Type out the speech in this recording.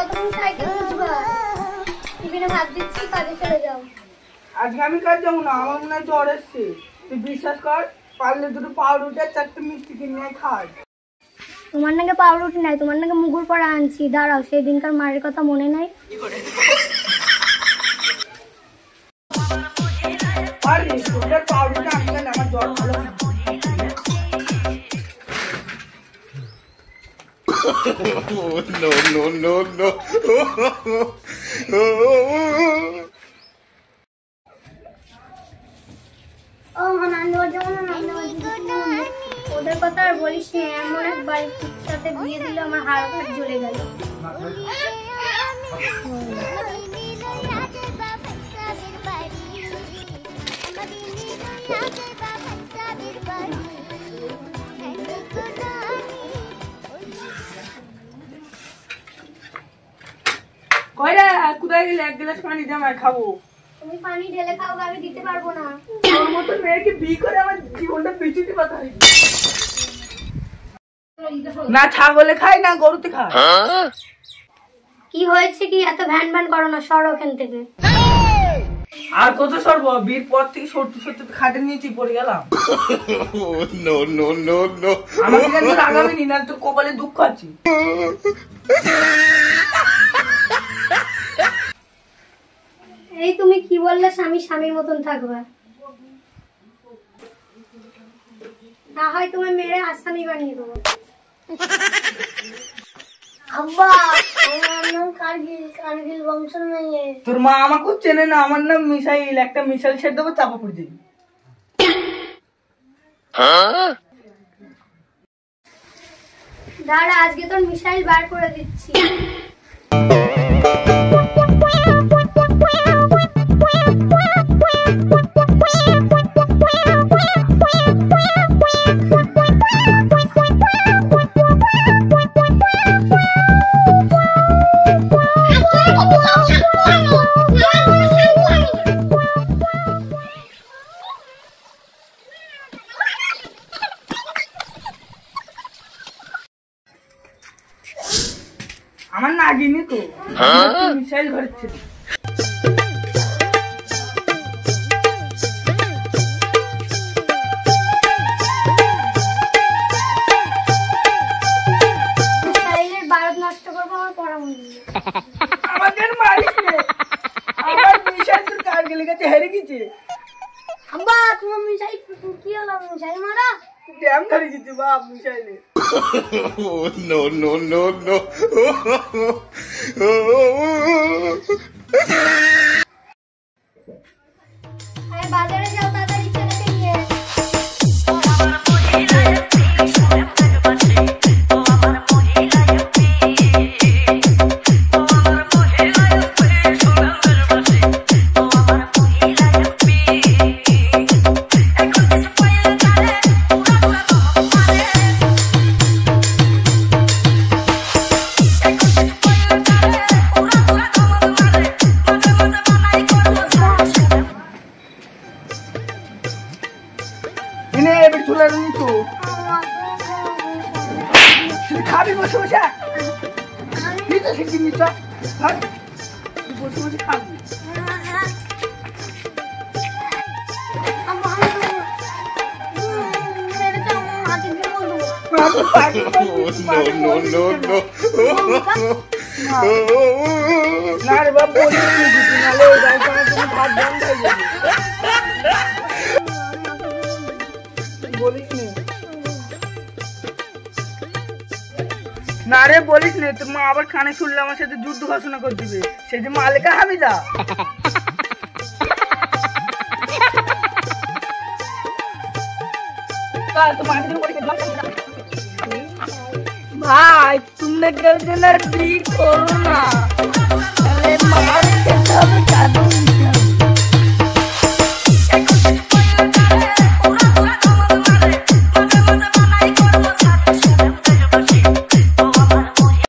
কতক্ষণ সাইকেল খুঁজবা? টিফিনে ভাত দিচ্ছি, কাজে চলে যাও। আজকে আমি কাজ যাবো না, আমার মনে হয় জ্বর এসছে। তুই বিশ্বাস কর, পারলে দুটো পাউরুটি আর 4টে মিষ্টি কিনে খাই। তোমার নাকি পাউরুটি নাই, তোমার নাকি মুগুর পড়া আনছি। দাঁড়াও, সেই দিনকার মায়ের কথা মনে নাই? আরে তোদের পাউরুটি আনবে না, আমার জ্বর ভালো না। No. ওদের কথা আর বলিস না, এমন এক বাড়ির সাথে বিয়ে দিল আমার হাড় জ্বলে গেল। কয়রা কোথায় গেলে? এক গ্লাস পানি দে, আমি খাবো। তুমি পানি ঢেলে খাও, আমি দিতে পারবো না। তোর মতো মেয়েকে বিয়ে করে আমার জীবনটা পিছুতে পাতা হয় না। ছাগলে খাই না গরুতে খায়। কি হয়েছে কি? এত ভ্যান ভ্যান করো না, সর ওখান থেকে। আর কত সরব? বিয়ের পর থেকে সরতে সরতে খাটের নিচে পড়ে গেলাম। No. আমাকে কিন্তু রাগাবি নি, না তোর কপালে দুঃখ আছে। এই তুমি কি বললে? স্বামীর মতন থাকবে না হয় তুমি মেরে আসামি বানিয়ে দেবো। আব্বা, আমার নাম কার্গিল বংশ মেয়ে। তোর মা আমাকে চেনে না, আমার নাম মিসাইল। একটা মিসাইল ছেড়ে দেবো, চাপা পড়ে যাবি। দাঁড়া, আজকে তোর মিসাইল বার করে দিচ্ছি। আমার নাগিনি তো, মিসাইল ঘরেছে। মিসাইলের বারুদ নষ্ট করবো, আমার পড়া মনে নেই। আমাদের মারিস নে, আমার মিসাইল তোর কার্গিলের কাছে হেরে গেছে। আব্বা, তোমার মিসাইল কি হলো? মিসাইল মারা ড্যাম ধরে গেছে বাপ মিসাইলে। No. বাজারে যাও, তাড়াতাড়ি ছেলেকে নিয়ে। খাবি বসে বসে? বসে বসে খাবি। No. না রে বাবা, বলিস নাহলে তুমি ভাত বন্ধ হয়ে যাবে। বলিস না রে, বলিস না। তোর মা আবার কানে শুনলে আমার সাথে যুদ্ধ ঘোষণা করে দিবে। সে যে মালিকা হামিদা। ভাই, তুমি করো না।